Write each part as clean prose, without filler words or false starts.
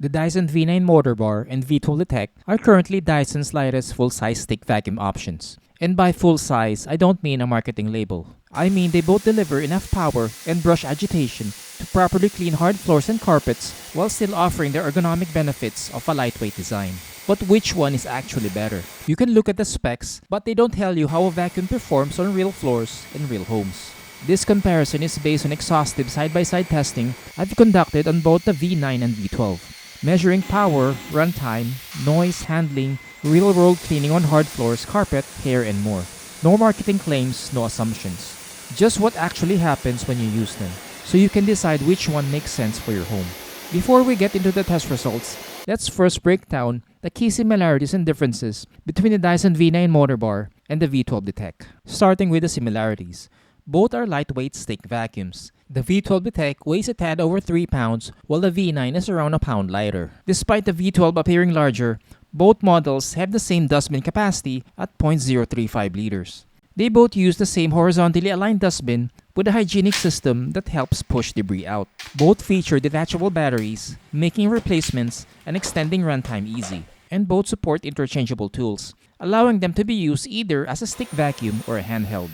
The Dyson V9 Motorbar and V12 Detect are currently Dyson's lightest full-size stick vacuum options. And by full-size, I don't mean a marketing label. I mean they both deliver enough power and brush agitation to properly clean hard floors and carpets while still offering the ergonomic benefits of a lightweight design. But which one is actually better? You can look at the specs, but they don't tell you how a vacuum performs on real floors and real homes. This comparison is based on exhaustive side-by-side testing I've conducted on both the V9 and V12, measuring power, runtime, noise handling, real-world cleaning on hard floors, carpet, hair, and more. No marketing claims, no assumptions. Just what actually happens when you use them, so you can decide which one makes sense for your home. Before we get into the test results, let's first break down the key similarities and differences between the Dyson V9 Motorbar and the V12 Detect. Starting with the similarities. Both are lightweight stick vacuums. The V12 Detect weighs a tad over 3 pounds, while the V9 is around a pound lighter. Despite the V12 appearing larger, both models have the same dustbin capacity at 0.035 liters. They both use the same horizontally aligned dustbin with a hygienic system that helps push debris out. Both feature detachable batteries, making replacements and extending runtime easy. And both support interchangeable tools, allowing them to be used either as a stick vacuum or a handheld.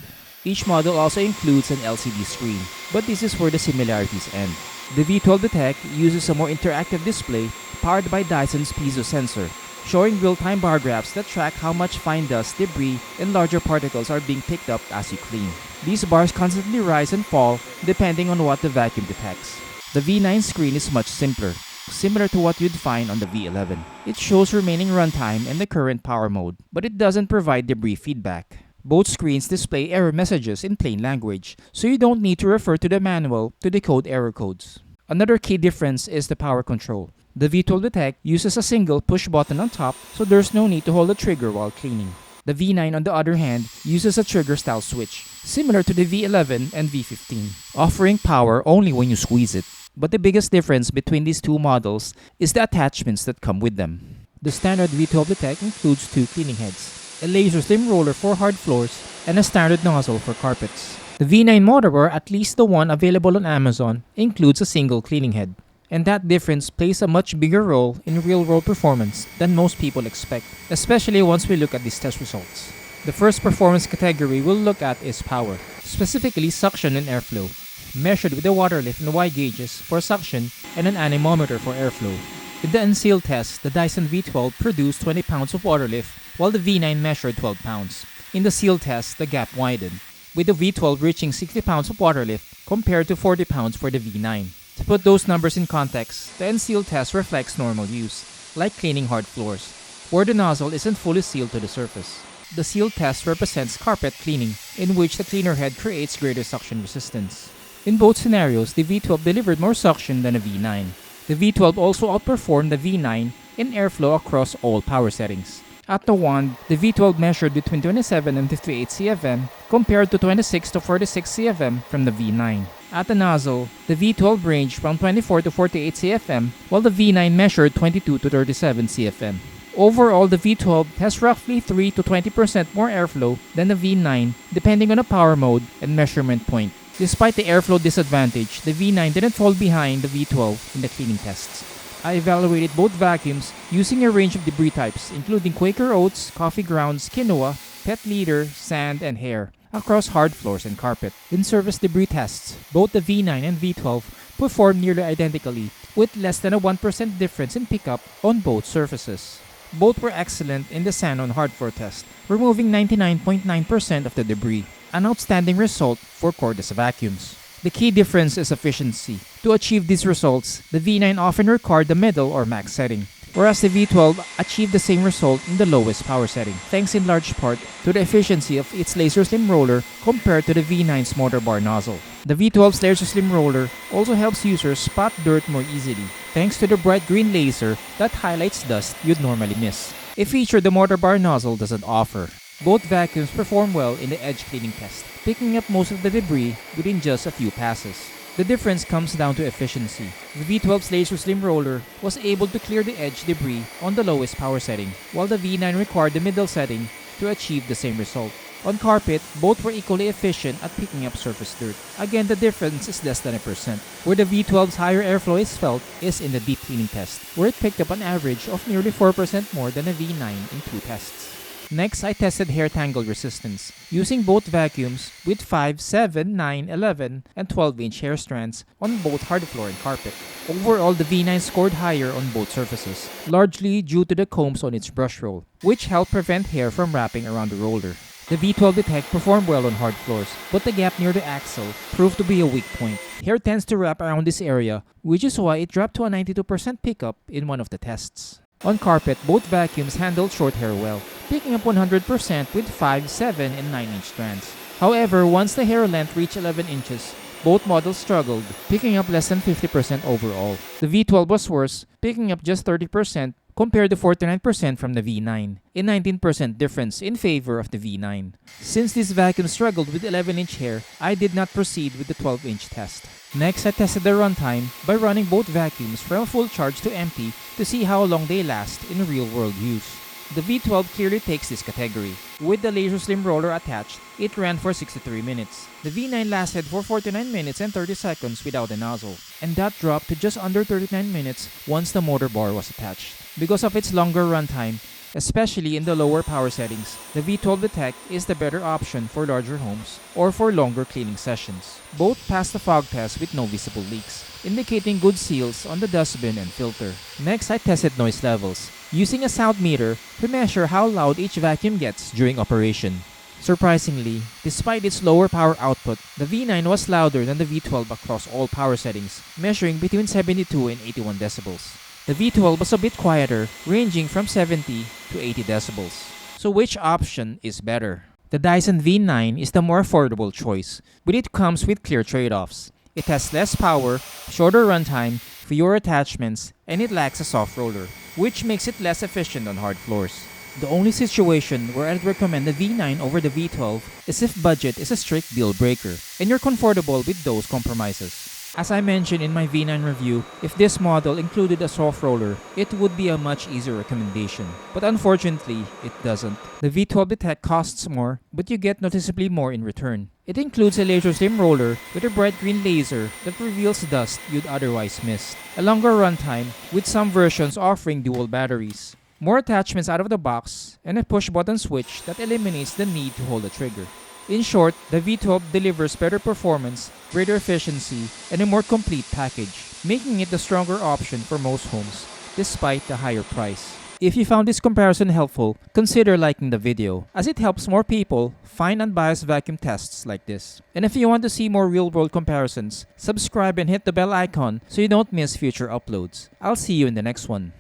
Each model also includes an LCD screen, but this is where the similarities end. The V12 Detect uses a more interactive display powered by Dyson's piezo sensor, showing real-time bar graphs that track how much fine dust, debris, and larger particles are being picked up as you clean. These bars constantly rise and fall depending on what the vacuum detects. The V9 screen is much simpler, similar to what you'd find on the V11. It shows remaining runtime and the current power mode, but it doesn't provide debris feedback. Both screens display error messages in plain language, so you don't need to refer to the manual to decode error codes. Another key difference is the power control. The V12 Detect uses a single push button on top, so there's no need to hold the trigger while cleaning. The V9, on the other hand, uses a trigger-style switch, similar to the V11 and V15, offering power only when you squeeze it. But the biggest difference between these two models is the attachments that come with them. The standard V12 Detect includes two cleaning heads, a laser slim roller for hard floors, and a standard nozzle for carpets. The V9 Motorbar, at least the one available on Amazon, includes a single cleaning head. And that difference plays a much bigger role in real-world performance than most people expect, especially once we look at these test results. The first performance category we'll look at is power, specifically suction and airflow, measured with a water lift and Y gauges for suction and an anemometer for airflow. In the unsealed test, the Dyson V12 produced 20 pounds of water lift, while the V9 measured 12 pounds. In the sealed test, the gap widened, with the V12 reaching 60 pounds of water lift compared to 40 pounds for the V9. To put those numbers in context, the unsealed test reflects normal use, like cleaning hard floors, where the nozzle isn't fully sealed to the surface. The sealed test represents carpet cleaning, in which the cleaner head creates greater suction resistance. In both scenarios, the V12 delivered more suction than the V9. The V12 also outperformed the V9 in airflow across all power settings. At the wand, the V12 measured between 27 and 58 CFM compared to 26 to 46 CFM from the V9. At the nozzle, the V12 ranged from 24 to 48 CFM while the V9 measured 22 to 37 CFM. Overall, the V12 has roughly 3 to 20% more airflow than the V9 depending on the power mode and measurement point. Despite the airflow disadvantage, the V9 didn't fall behind the V12 in the cleaning tests. I evaluated both vacuums using a range of debris types, including Quaker oats, coffee grounds, quinoa, pet litter, sand, and hair, across hard floors and carpet. In surface debris tests, both the V9 and V12 performed nearly identically, with less than a 1% difference in pickup on both surfaces. Both were excellent in the sand on hard floor test, removing 99.9% of the debris, an outstanding result for cordless vacuums. The key difference is efficiency. To achieve these results, the V9 often required the middle or max setting, whereas the V12 achieved the same result in the lowest power setting, thanks in large part to the efficiency of its laser slim roller compared to the V9's Motorbar nozzle. The V12's laser slim roller also helps users spot dirt more easily, thanks to the bright green laser that highlights dust you'd normally miss, a feature the Motorbar nozzle doesn't offer. Both vacuums perform well in the edge cleaning test, picking up most of the debris within just a few passes. The difference comes down to efficiency. The V12's laser slim roller was able to clear the edge debris on the lowest power setting, while the V9 required the middle setting to achieve the same result. On carpet, both were equally efficient at picking up surface dirt. Again, the difference is less than 1%. Where the V12's higher airflow is felt is in the deep cleaning test, where it picked up an average of nearly 4% more than a V9 in 2 tests. Next, I tested hair tangle resistance, using both vacuums with 5, 7, 9, 11, and 12-inch hair strands on both hard floor and carpet. Overall, the V9 scored higher on both surfaces, largely due to the combs on its brush roll, which helped prevent hair from wrapping around the roller. The V12 Detect performed well on hard floors, but the gap near the axle proved to be a weak point. Hair tends to wrap around this area, which is why it dropped to a 92% pickup in one of the tests. On carpet, both vacuums handled short hair well, picking up 100% with 5, 7, and 9-inch strands. However, once the hair length reached 11 inches, both models struggled, picking up less than 50% overall. The V12 was worse, picking up just 30% compared to 49% from the V9, a 19% difference in favor of the V9. Since this vacuum struggled with 11-inch hair, I did not proceed with the 12-inch test. Next, I tested the runtime by running both vacuums from full charge to empty to see how long they last in real-world use. The V12 clearly takes this category. With the laser slim roller attached, it ran for 63 minutes. The V9 lasted for 49 minutes and 30 seconds without a nozzle, and that dropped to just under 39 minutes once the motor bar was attached. Because of its longer runtime, especially in the lower power settings, the V12 Detect is the better option for larger homes or for longer cleaning sessions. Both passed the fog test with no visible leaks, indicating good seals on the dustbin and filter. Next, I tested noise levels, using a sound meter to measure how loud each vacuum gets during operation. Surprisingly, despite its lower power output, the V9 was louder than the V12 across all power settings, measuring between 72 and 81 decibels. The V12 was a bit quieter, ranging from 70 to 80 decibels. So which option is better? The Dyson V9 is the more affordable choice, but it comes with clear trade-offs. It has less power, shorter runtime, fewer attachments, and it lacks a soft roller, which makes it less efficient on hard floors. The only situation where I'd recommend the V9 over the V12 is if budget is a strict deal breaker, and you're comfortable with those compromises. As I mentioned in my V9 review, if this model included a soft roller, it would be a much easier recommendation. But unfortunately, it doesn't. The V12 Detect costs more, but you get noticeably more in return. It includes a laser slim roller with a bright green laser that reveals dust you'd otherwise miss, a longer runtime with some versions offering dual batteries, more attachments out of the box, and a push-button switch that eliminates the need to hold a trigger. In short, the V12 delivers better performance, greater efficiency, and a more complete package, making it the stronger option for most homes, despite the higher price. If you found this comparison helpful, consider liking the video, as it helps more people find unbiased vacuum tests like this. And if you want to see more real-world comparisons, subscribe and hit the bell icon so you don't miss future uploads. I'll see you in the next one.